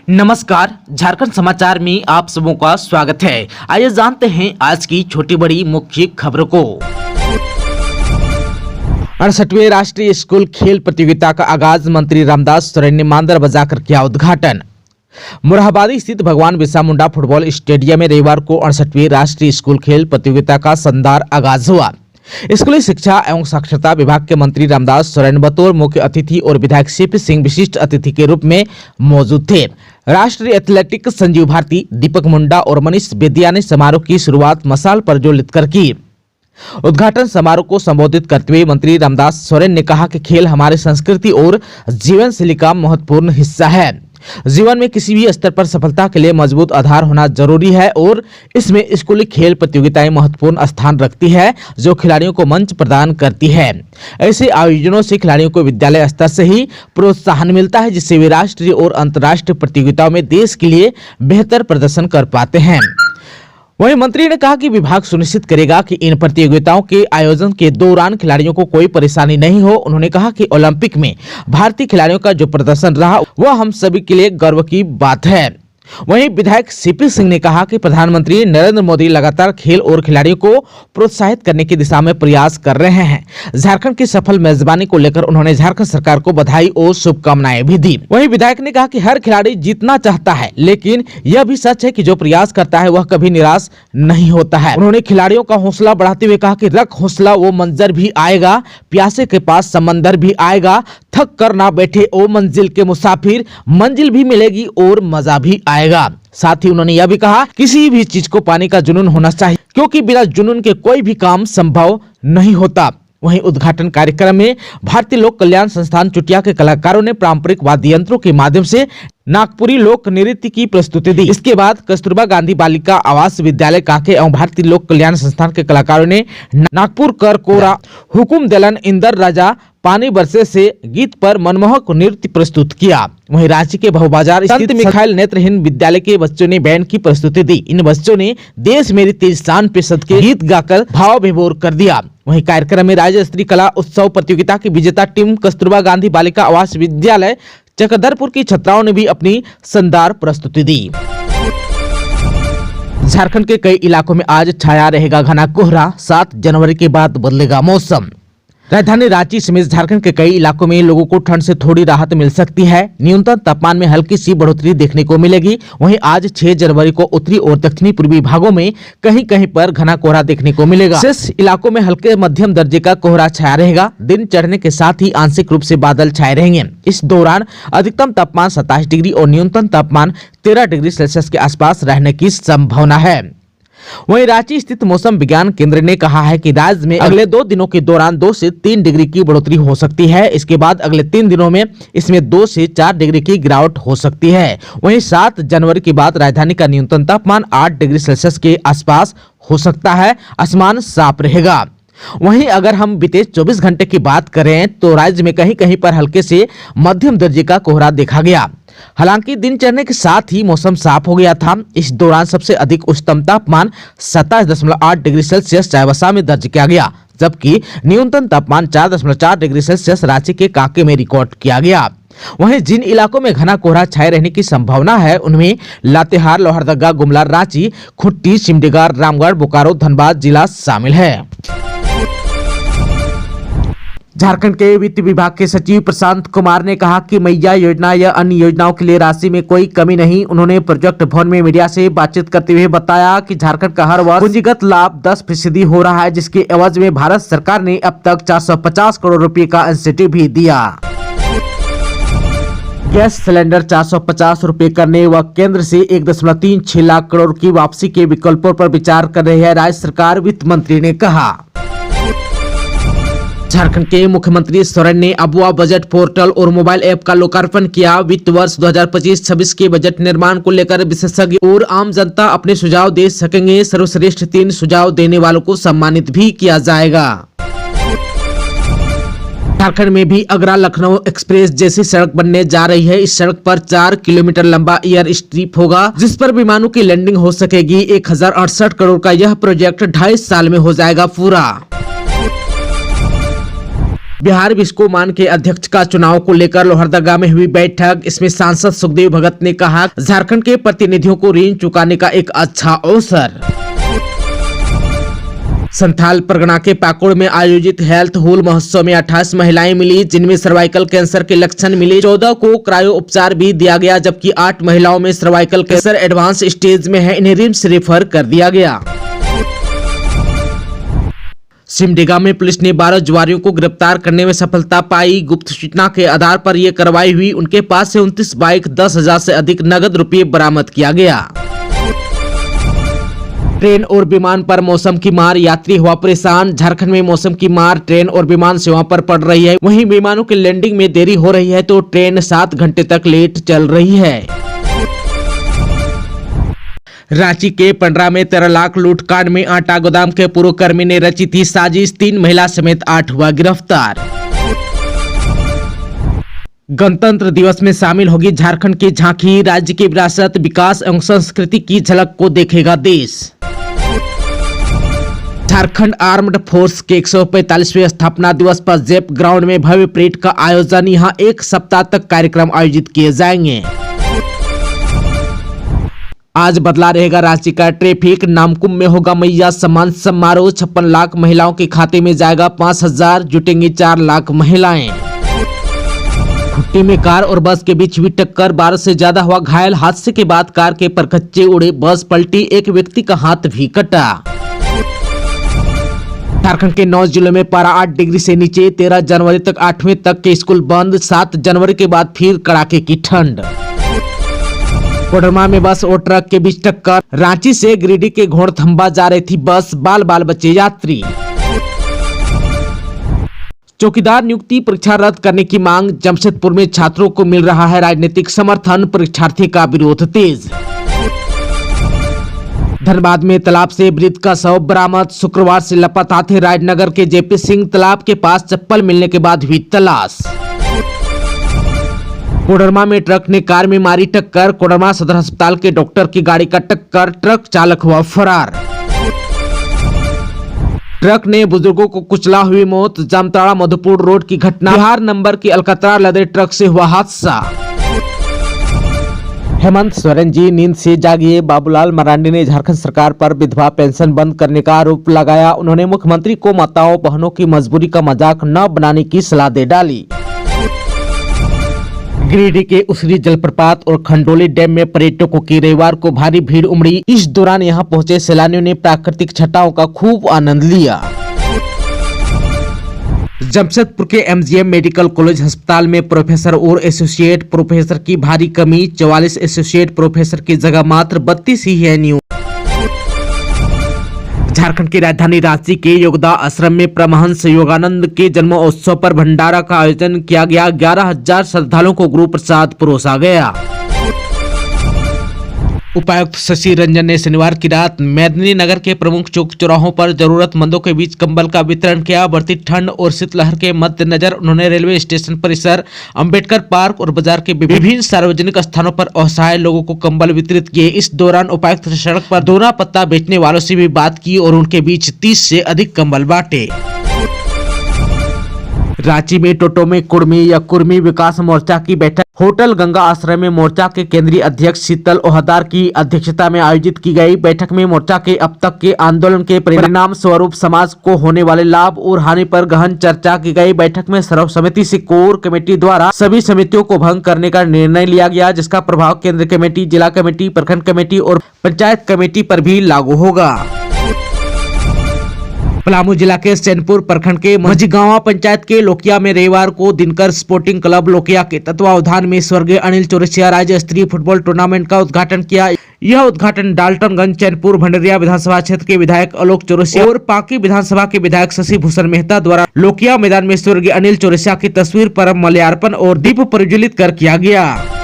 नमस्कार, झारखंड समाचार में आप सबों का स्वागत है। आइए जानते हैं आज की छोटी बड़ी मुख्य खबरों को। 68वें राष्ट्रीय स्कूल खेल प्रतियोगिता का आगाज मंत्री रामदास सोरेन ने मांदर बजाकर किया उद्घाटन। मुराबादी स्थित भगवान बिरसा मुंडा फुटबॉल स्टेडियम में रविवार को 68वीं राष्ट्रीय स्कूल खेल प्रतियोगिता का शानदार आगाज हुआ। स्कूली शिक्षा एवं साक्षरता विभाग के मंत्री रामदास सोरेन बतौर मुख्य अतिथि और विधायक सीपी सिंह विशिष्ट अतिथि के रूप में मौजूद थे। राष्ट्रीय एथलेटिक संजीव भारती, दीपक मुंडा और मनीष बेदिया ने समारोह की शुरुआत मशाल प्रज्वलित कर की। उद्घाटन समारोह को संबोधित करते हुए मंत्री रामदास सोरेन ने कहा कि खेल हमारी संस्कृति और जीवन शैली का महत्वपूर्ण हिस्सा है। जीवन में किसी भी स्तर पर सफलता के लिए मजबूत आधार होना जरूरी है और इसमें स्कूली खेल प्रतियोगिताएं महत्वपूर्ण स्थान रखती है, जो खिलाड़ियों को मंच प्रदान करती है। ऐसे आयोजनों से खिलाड़ियों को विद्यालय स्तर से ही प्रोत्साहन मिलता है, जिससे वे राष्ट्रीय और अंतर्राष्ट्रीय प्रतियोगिताओं में देश के लिए बेहतर प्रदर्शन कर पाते हैं। वहीं मंत्री ने कहा कि विभाग सुनिश्चित करेगा कि इन प्रतियोगिताओं के आयोजन के दौरान खिलाड़ियों को कोई परेशानी नहीं हो। उन्होंने कहा कि ओलंपिक में भारतीय खिलाड़ियों का जो प्रदर्शन रहा वह हम सभी के लिए गर्व की बात है। वहीं विधायक सीपी सिंह ने कहा कि प्रधानमंत्री नरेंद्र मोदी लगातार खेल और खिलाड़ियों को प्रोत्साहित करने की दिशा में प्रयास कर रहे हैं। झारखंड की सफल मेजबानी को लेकर उन्होंने झारखंड सरकार को बधाई और शुभकामनाएं भी दी। वहीं विधायक ने कहा कि हर खिलाड़ी जीतना चाहता है, लेकिन यह भी सच है कि जो प्रयास करता है वह कभी निराश नहीं होता है। उन्होंने खिलाड़ियों का हौसला बढ़ाते हुए कहा कि रख हौसला, वो मंजर भी आएगा, प्यासे के पास समंदर भी आएगा, थक कर ना बैठे ओ मंजिल के मुसाफिर, मंजिल भी मिलेगी और मजा भी आएगा। साथ ही उन्होंने यह भी कहा किसी भी चीज को पाने का जुनून होना चाहिए, क्योंकि बिना जुनून के कोई भी काम संभव नहीं होता। वहीं उद्घाटन कार्यक्रम में भारतीय लोक कल्याण संस्थान चुटिया के कलाकारों ने पारंपरिक वाद्य यंत्रों के माध्यम से नागपुरी लोक नृत्य की प्रस्तुति दी। इसके बाद कस्तूरबा गांधी बालिका आवास विद्यालय कांके एवं भारतीय लोक कल्याण संस्थान के कलाकारों ने नागपुर कर कोरा, हुकुम दलन, इंदर राजा, पानी बरसे से गीत पर मनमोहक नृत्य प्रस्तुत किया। वहीं रांची के बहुबाजार स्थित मिखाइल नेत्रहीन विद्यालय के बच्चों ने बैंड की प्रस्तुति दी। इन बच्चों ने देश मेरी तेज शान पे सद के गीत गाकर भाव विभोर कर दिया। वहीं कार्यक्रम में राज्य स्तरीय कला उत्सव प्रतियोगिता की विजेता टीम कस्तूरबा गांधी बालिका आवास विद्यालय चकदरपुर की छात्राओं ने भी अपनी शानदार प्रस्तुति दी। झारखंड के कई इलाकों में आज छाया रहेगा घना कोहरा, 7 जनवरी के बाद बदलेगा मौसम। राजधानी रांची समेत झारखंड के कई इलाकों में लोगों को ठंड से थोड़ी राहत मिल सकती है। न्यूनतम तापमान में हल्की सी बढ़ोतरी देखने को मिलेगी। वहीं आज 6 जनवरी को उत्तरी और दक्षिणी पूर्वी भागों में कहीं कहीं पर घना कोहरा देखने को मिलेगा। शेष इलाकों में हल्के मध्यम दर्जे का कोहरा छाया रहेगा। दिन चढ़ने के साथ ही आंशिक रूप से बादल छाए रहेंगे। इस दौरान अधिकतम तापमान 27 डिग्री और न्यूनतम तापमान 13 डिग्री सेल्सियस के आसपास रहने की संभावना है। वहीं रांची स्थित मौसम विज्ञान केंद्र ने कहा है कि राज्य में अगले 2 दिनों के दौरान 2 से 3 डिग्री की बढ़ोतरी हो सकती है। इसके बाद अगले 3 दिनों में इसमें 2 से 4 डिग्री की गिरावट हो सकती है। वहीं 7 जनवरी के बाद राजधानी का न्यूनतम तापमान 8 डिग्री सेल्सियस के आसपास हो सकता है। आसमान साफ रहेगा। वहीं अगर हम बीते 24 घंटे की बात करें तो राज्य में कहीं कहीं पर हल्के से मध्यम दर्जे का कोहरा देखा गया। हालांकि दिन चढ़ने के साथ ही मौसम साफ हो गया था। इस दौरान सबसे अधिक उच्चतम तापमान 27.8 डिग्री सेल्सियस चाईबासा में दर्ज किया गया, जबकि न्यूनतम तापमान 4.4 डिग्री सेल्सियस रांची के कांके में रिकॉर्ड किया गया। वहीं जिन इलाकों में घना कोहरा छाए रहने की संभावना है उनमें लातेहार, लोहरदगा, गुमला, रांची, खुट्टी, सिमडेगा, रामगढ़, बोकारो, धनबाद जिला शामिल है। झारखंड के वित्त विभाग के सचिव प्रशांत कुमार ने कहा कि मैया योजना या अन्य योजनाओं के लिए राशि में कोई कमी नहीं। उन्होंने प्रोजेक्ट भवन में मीडिया से बातचीत करते हुए बताया कि झारखंड का हर वर्ष पूंजीगत लाभ 10% हो रहा है, जिसके एवज में भारत सरकार ने अब तक 450 करोड़ रुपए का इंसेंटिव भी दिया। गैस सिलेंडर 450 रुपए करने व केंद्र से 1.36 लाख करोड़ की वापसी के विकल्पों पर विचार कर रही है राज्य सरकार, वित्त मंत्री ने कहा। झारखंड के मुख्यमंत्री सोरेन ने अबुआ बजट पोर्टल और मोबाइल ऐप का लोकार्पण किया। वित्त वर्ष 2025-26 के बजट निर्माण को लेकर विशेषज्ञ और आम जनता अपने सुझाव दे सकेंगे। सर्वश्रेष्ठ 3 सुझाव देने वालों को सम्मानित भी किया जाएगा। झारखंड में भी आगरा लखनऊ एक्सप्रेस जैसी सड़क बनने जा रही है। इस सड़क पर 4 किलोमीटर लंबा एयर स्ट्रिप होगा, जिस पर विमानों की लैंडिंग हो सकेगी। 1068 करोड़ का यह प्रोजेक्ट 2.5 साल में हो जाएगा पूरा। बिहार विस्कोमान के अध्यक्ष का चुनाव को लेकर लोहरदगा में हुई बैठक। इसमें सांसद सुखदेव भगत ने कहा, झारखंड के प्रतिनिधियों को ऋण चुकाने का एक अच्छा अवसर। संथाल परगना के पाकुड़ में आयोजित हेल्थ हूल महोत्सव में 28 महिलाएं मिली, जिनमें सर्वाइकल कैंसर के लक्षण मिले। 14 को क्रायो उपचार भी दिया गया, जबकि 8 महिलाओं में सर्वाइकल कैंसर एडवांस स्टेज में है। इन्हें रिम्स रेफर कर दिया गया। सिमडेगा में पुलिस ने 12 जुआरियों को गिरफ्तार करने में सफलता पाई। गुप्त सूचना के आधार पर यह कार्रवाई हुई। उनके पास से 29 बाइक, 10,000 से अधिक नगद रुपये बरामद किया गया। ट्रेन और विमान पर मौसम की मार, यात्री हुआ परेशान। झारखंड में मौसम की मार ट्रेन और विमान सेवा पर पड़ रही है। वहीं विमानों की लैंडिंग में देरी हो रही है तो ट्रेन 7 घंटे तक लेट चल रही है। रांची के पंडरा में 13 लाख लूटकांड में आटा गोदाम के पूर्व कर्मी ने रची थी साजिश। 3 महिला समेत 8 हुआ गिरफ्तार। गणतंत्र दिवस में शामिल होगी झारखंड की झांकी। राज्य की विरासत, विकास एवं संस्कृति की झलक को देखेगा देश। झारखंड आर्म्ड फोर्स के 145वें स्थापना दिवस पर जेप ग्राउंड में भव्य परेड का आयोजन। यहां 1 सप्ताह तक कार्यक्रम आयोजित किए जाएंगे। आज बदला रहेगा रांची का ट्रैफिक। नामकुम में होगा मैया सम्मान समारोह। 56 लाख महिलाओं के खाते में जाएगा 5,000, जुटेंगी 4 लाख महिलाएं। खुट्टी में कार और बस के बीच हुई टक्कर, 12 से ज्यादा हुआ घायल। हादसे के बाद कार के परखच्चे उड़े, बस पलटी, एक व्यक्ति का हाथ भी कटा। झारखंड के 9 जिलों में पारा 8 डिग्री से नीचे। 13 जनवरी तक 8वीं तक के स्कूल बंद। 7 जनवरी के बाद फिर कड़ाके की ठंड। कोडरमा में बस और ट्रक के बीच टक्कर। रांची से गिरिडीह के घोड़थंबा जा रही थी बस, बाल बाल बचे यात्री। चौकीदार नियुक्ति परीक्षा रद्द करने की मांग। जमशेदपुर में छात्रों को मिल रहा है राजनीतिक समर्थन, परीक्षार्थी का विरोध तेज। धनबाद में तालाब से वृद्ध का शव बरामद। शुक्रवार से लापता थे राजनगर के जेपी सिंह। तालाब के पास चप्पल मिलने के बाद हुई तलाश। कोडरमा में ट्रक ने कार में मारी टक्कर। कोडरमा सदर अस्पताल के डॉक्टर की गाड़ी का टक्कर, ट्रक चालक हुआ फरार। ट्रक ने बुजुर्गों को कुचला, हुई मौत। जामताड़ा मधुपुर रोड की घटना। बिहार नंबर की अलकतरा लदे ट्रक से हुआ हादसा। हेमंत सोरेन जी नींद से जागिए। बाबूलाल मरांडी ने झारखंड सरकार पर विधवा पेंशन बंद करने का आरोप लगाया। उन्होंने मुख्यमंत्री को माताओं बहनों की मजबूरी का मजाक न बनाने की सलाह दे डाली। गिरिडीह के उसरी जलप्रपात और खंडोली डैम में पर्यटकों की रविवार को भारी भीड़ उमड़ी। इस दौरान यहां पहुंचे सैलानियों ने प्राकृतिक छटाओं का खूब आनंद लिया। जमशेदपुर के एमजीएम मेडिकल कॉलेज अस्पताल में प्रोफेसर और एसोसिएट प्रोफेसर की भारी कमी। 44 एसोसिएट प्रोफेसर की जगह मात्र 32 ही है नियुक्त। झारखंड की राजधानी रांची के योगदा आश्रम में परमहंस योगानंद के जन्मोत्सव पर भंडारा का आयोजन किया गया। 11,000 श्रद्धालुओं को गुरु प्रसाद परोसा गया। उपायुक्त शशि रंजन ने शनिवार की रात मेदिनीनगर के प्रमुख चौक चौराहों पर जरूरतमंदों के बीच कंबल का वितरण किया। बढ़ती ठंड और शीतलहर के मद्देनजर उन्होंने रेलवे स्टेशन परिसर, अंबेडकर पार्क और बाजार के विभिन्न सार्वजनिक स्थानों पर असहाय लोगों को कंबल वितरित किए। इस दौरान उपायुक्त ने सड़क पर दोना पत्ता बेचने वालों से भी बात की और उनके बीच 30 से अधिक कंबल बांटे। रांची में टोटो में कुर्मी या कुर्मी विकास मोर्चा की बैठक होटल गंगा आश्रय में मोर्चा के केंद्रीय अध्यक्ष शीतल ओहदार की अध्यक्षता में आयोजित की गई। बैठक में मोर्चा के अब तक के आंदोलन के परिणाम स्वरूप समाज को होने वाले लाभ और हानि पर गहन चर्चा की गई। बैठक में सर्व समिति से कोर कमेटी द्वारा सभी समितियों को भंग करने का निर्णय लिया गया, जिसका प्रभाव केंद्र कमेटी, जिला कमेटी, प्रखंड कमेटी और पंचायत कमेटी पर भी लागू होगा। पलामू जिला के चैनपुर प्रखंड के मझगांवा पंचायत के लोकिया में रविवार को दिनकर स्पोर्टिंग क्लब लोकिया के तत्वावधान में स्वर्गीय अनिल चौरसिया राज्य स्तरीय फुटबॉल टूर्नामेंट का उद्घाटन किया। यह उद्घाटन डाल्टनगंज, चैनपुर, भंडरिया विधानसभा क्षेत्र के विधायक आलोक चौरसिया और पांकी विधानसभा के विधायक शशि भूषण मेहता द्वारा लोकिया मैदान में स्वर्गीय अनिल चौरसिया की तस्वीर पर माल्यार्पण और दीप प्रज्वलित कर किया गया।